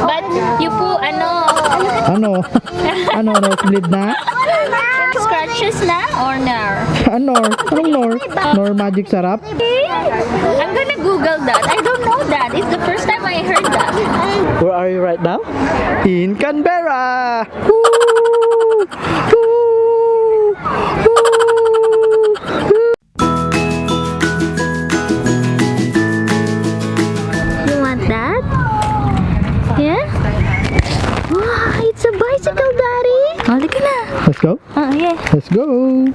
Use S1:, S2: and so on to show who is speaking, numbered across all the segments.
S1: But you put
S2: Ano? Ano? Nosebleed na?
S1: scratches na or no?
S2: Ano? Anong Nor? Nor Magic Sarap?
S1: I'm gonna Google that. I don't know that. It's the first time I heard that.
S2: Where are you right now? In Canberra! Woo! Woo! Woo!
S1: You want that? Yeah? Wow, it's a bicycle, Daddy. Halika na.
S2: Let's go.
S1: Oh, yeah.
S2: Let's go.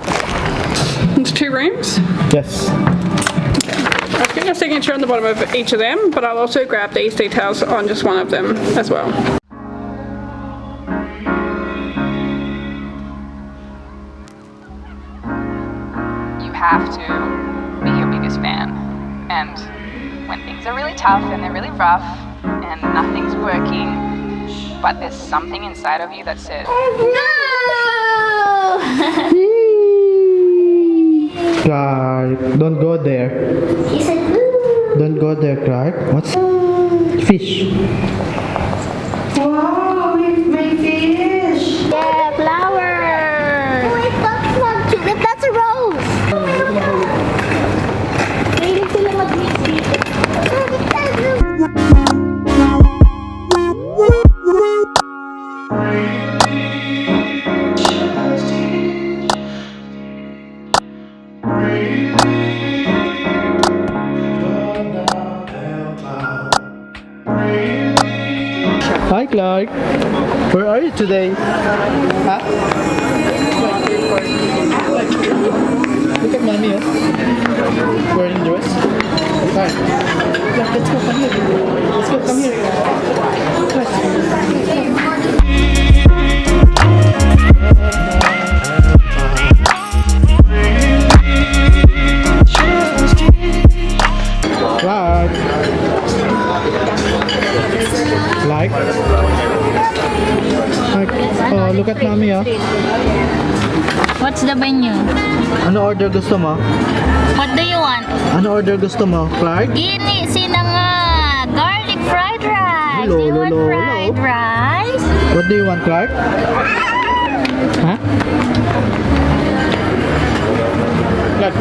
S3: It's 2 rooms.
S2: Yes.
S3: I've got your signature on the bottom of each of them, but I'll also grab these details on just one of them as well.
S4: You have to be your biggest fan. And when things are really tough and they're really rough and nothing's working, but there's something inside of you that says,
S1: No!
S2: Clarke, don't go there.
S1: He said,
S2: Don't go there, Clarke. What's fish?
S5: Wow, we've made fish.
S1: yeah, flower. Wait, that's not tulip. That's a rose. Mahilig sila mag-mix dito.
S2: Hi, Clarke. Where are you today? Huh? Look at mommy, wearing dress. Hi. Let's go, come here. Let's go, come here. Clarke. Like? Oh, look at mommy,
S1: What's the menu?
S2: Ano order gusto mo?
S1: What do you want?
S2: Ano order gusto mo, Clarke?
S1: Gini, sina nga. Garlic fried rice.
S2: Hello,
S1: Do you want
S2: hello,
S1: fried
S2: hello.
S1: rice?
S2: What do you want, Clarke? Huh? Clarke?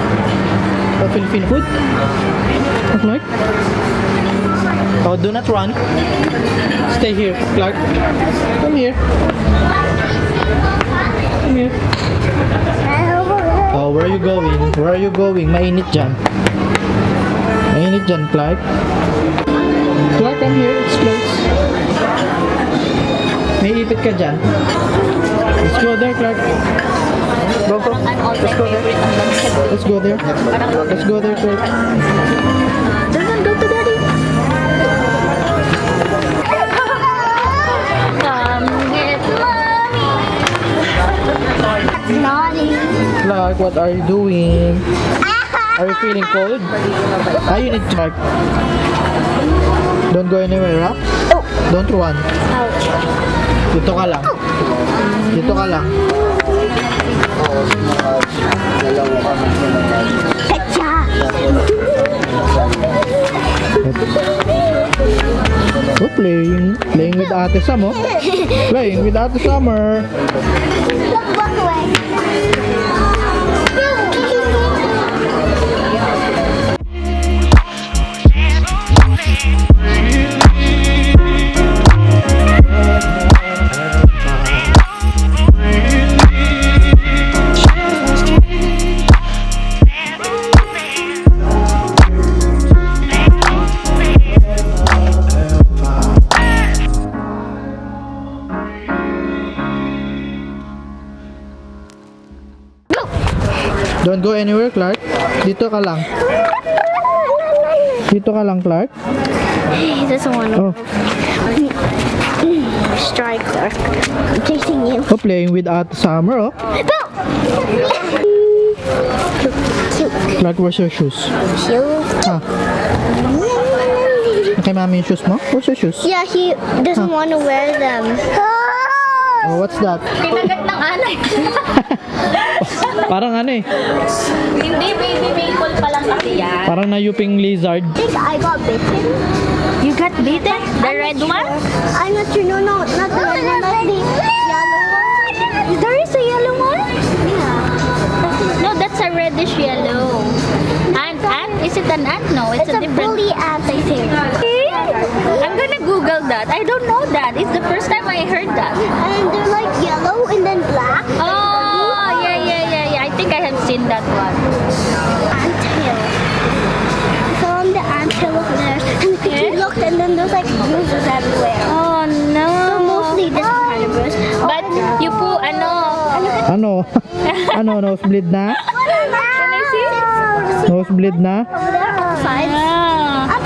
S2: Oh, Filipino food? Oh, Clarke? Oh, do not run. Stay here, Clarke. Come here. Come here. Oh, where are you going? Where are you going? Mainit dyan. Mainit dyan, Clarke. Clarke, come here. It's close. May ipit ka dyan. Let's go there, Clarke. Go, go. Let's go there. Let's go there. Let's go there, Clarke.
S1: Don't go to daddy. Come get mommy. Naughty.
S2: Clarke, what are you doing? Are you feeling cold? Ah, you need to Clarke. Don't go anywhere, ha? Don't run.
S1: Ouch.
S2: Dito ka lang. Dito ka lang.
S1: Petya.
S2: Oh, playing with Ate Sam, oh. Playing with Ate Summer.
S1: Walk away.
S2: Don't go anywhere, Clarke. Dito ka lang. Dito ka lang, Clarke.
S1: He doesn't want to
S2: Oh,
S1: strike Clarke. I'm chasing you.
S2: oh, playing with Ate Summer, oh. Clarke, where's your shoes?
S1: Shoes.
S2: Ha? Okay, mami, yung shoes mo? Where's your shoes?
S1: Yeah, he doesn't want to wear them.
S2: Oh, what's that?
S1: Kinagat ng anay.
S2: Parang ano eh.
S1: Hindi, baby maple pa lang kasi yan.
S2: Parang nayuping lizard.
S1: I think I got bitten. You got bitten? The red one?
S6: I'm not sure. No, not the red one. Not the yellow one.
S1: There is a yellow one?
S6: Yeah.
S1: No, that's a reddish yellow. Ant? Is it an ant? No, it's
S6: It's
S1: a
S6: a
S1: different.
S6: bully ant, I think.
S1: I'm gonna Google that. I don't know that. It's the first time I heard that.
S6: And they're like yellow and then black.
S1: Oh, yeah. I think I have seen that one.
S6: Anthill. I saw on the anthill of theirs. And we looked and then there's like bruises everywhere.
S1: Oh no.
S6: So mostly this kind of bruise.
S1: But you put
S2: Ano? Ano? Nosebleed na? Nosebleed na?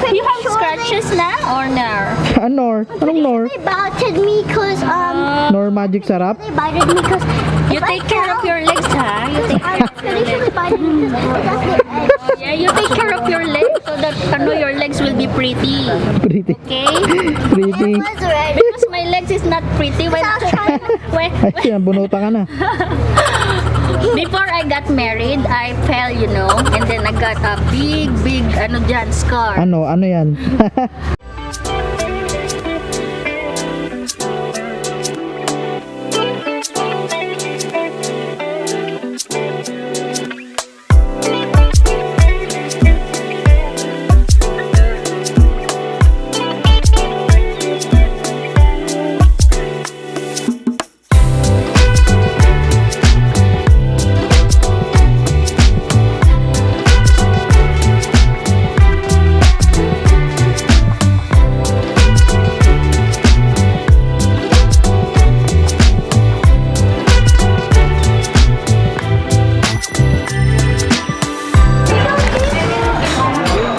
S1: You have scratches na or no?
S2: Nor? Anong nor?
S6: They bited me because
S2: Nor magic sarap?
S6: they bited me because
S1: You take care of your legs, ha? You take care of your
S6: they should
S1: legs.
S6: have bited me because that's the edge.
S1: Yeah, you take care of your legs so that your legs will be pretty.
S2: Pretty.
S1: Okay?
S2: Pretty.
S6: It was red.
S1: Because my legs is not pretty when
S2: Ay, sinabunutan ka na.
S1: before I got married, I fell, and then I got a big scar.
S2: Ano yan?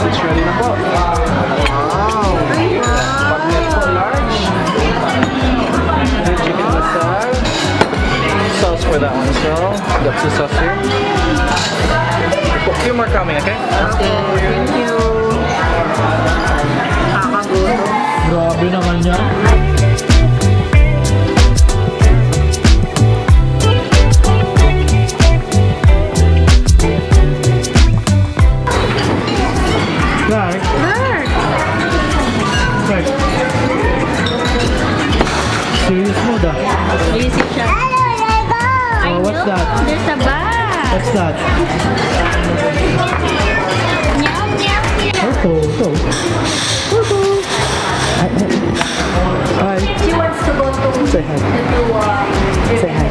S7: It's ready na po. Wow! Pagnet po large. The chicken masala. Sauce for that one as well. Got two sauce here. A few more coming, okay?
S3: Thank you.
S2: Grabe naman yan. Clarke. Clarke. Serious mode ah.
S1: Easy siya. I
S2: Oh, what's
S1: know.
S2: that?
S1: There's a bag.
S2: What's that? Oh. Hi.
S1: She wants to go to
S2: Say hi. Say hi.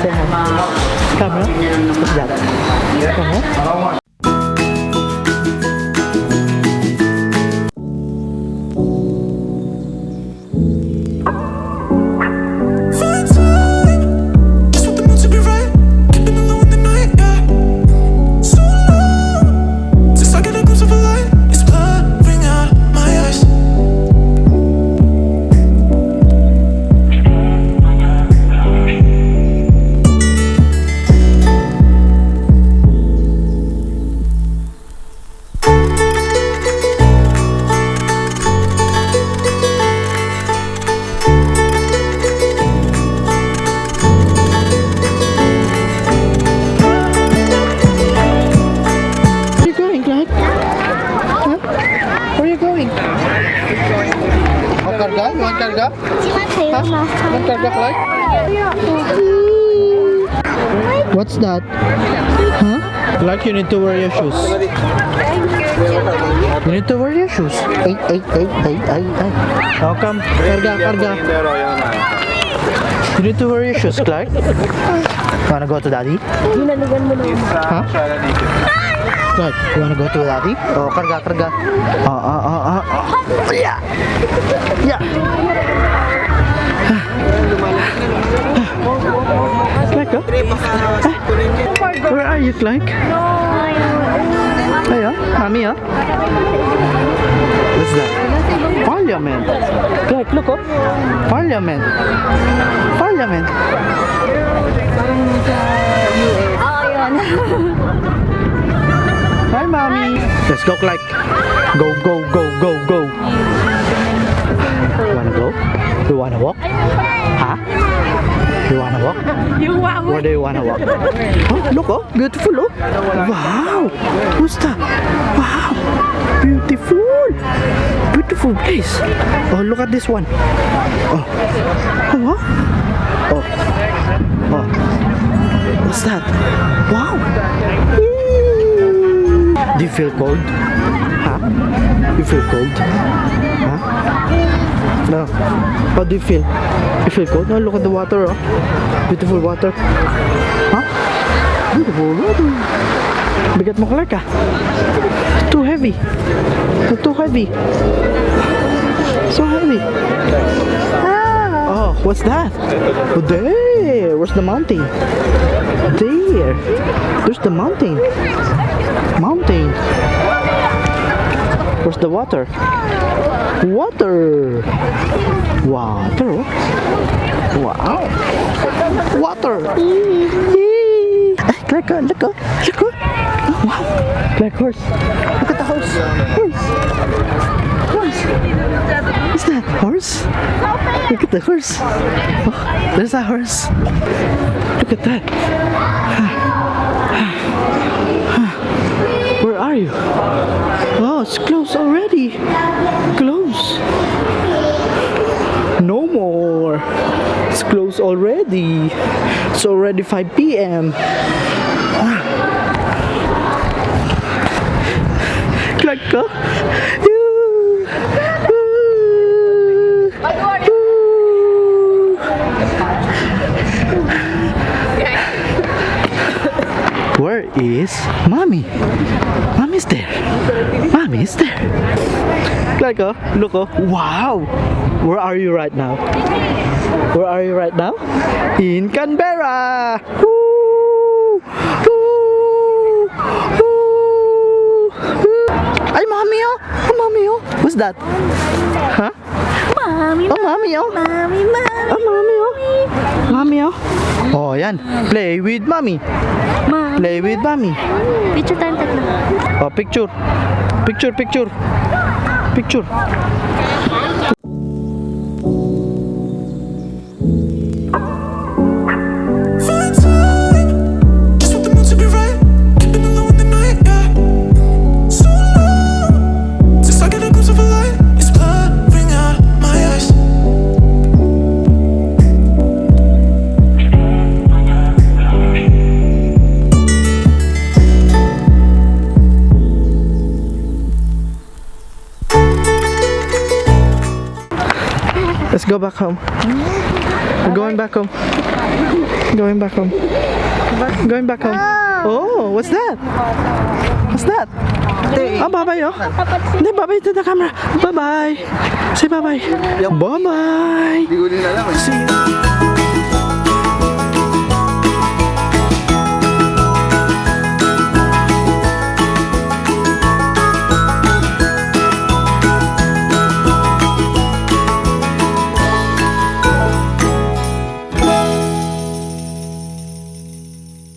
S2: Say hi. Camera? What's that? Camera?
S8: Just want the mood to be right. Keeping alone in the night, yeah. So long since I get a glimpse of a light. It's blurring out my eyes.
S2: Where are you going, Clarke? Huh? Where are you going? Oh, karga? You want karga? Huh? You want karga, Clarke? What's that? Huh? Clarke, you need to wear your shoes. You need to wear your shoes. Ay. How come? Karga. You need to wear your shoes, Clarke. Wanna go to daddy? Huh? Clarke, you wanna go to daddy? Oh, karga. Yeah. Clarke, oh? Where are you, Clarke? Hey, mommy, What's that? Parliament. Clarke, look, oh. Parliament. Hi, mommy. Let's go, Clarke. Go. Wanna go? You wanna walk? Huh? You wanna walk? Where do you wanna walk? Oh, look, oh, beautiful, oh. Wow. Who's that? Wow. Beautiful. beautiful. Beautiful place. Oh, look at this one. Oh. Oh, what? Oh. Oh. What's that? Wow. Do you feel cold? Huh? You feel cold? Huh? No. How do you feel? You feel cold? No, look at the water, oh. Beautiful water. Huh? Beautiful water. Bigat mo, Clarke, ah. Too heavy. Too heavy. So heavy. Oh, what's that? Oh, there. Where's the mountain? There. There's the mountain. Mountain. Where's the water? Water. Water. Wow. Water. Clarke, look. Oh, wow. Clarke, horse. Look at the horse. Horse. Horse. What's that? Horse? Look at the horse. Oh, there's a horse. Look at that. Where are you? Oh, it's close already. Close. No more. It's close already. It's already 5 p.m. Clarke. Where is Mommy? Mommy's there. Mommy is there. Clarke, look, oh. Wow. Where are you right now? Where are you right now? In Canberra. Woo! Woo! Woo! Ay, Mommy, oh. Oh, Mommy, oh. What's that? Huh?
S1: Mommy,
S2: Oh, Mommy, oh.
S1: mommy, mommy.
S2: Oh, Mommy, oh. Mommy, oh. Oh, yan. Play with Mommy.
S1: Mommy.
S2: Play with Mommy.
S1: Picture time tatlo.
S2: Oh, picture. Picture. Picture.
S8: Fine time. Just want the mood to be right. Keeping it low in the night, yeah. So long since I get a glimpse of a light. It's blurring out my eyes.
S2: Let's go back home. We're going back home. Going back home. Going back home. Oh, what's that? What's that? Oh, bye-bye, oh. Hindi, bye-bye to the camera. Bye-bye. Say bye-bye. Bye-bye. See you.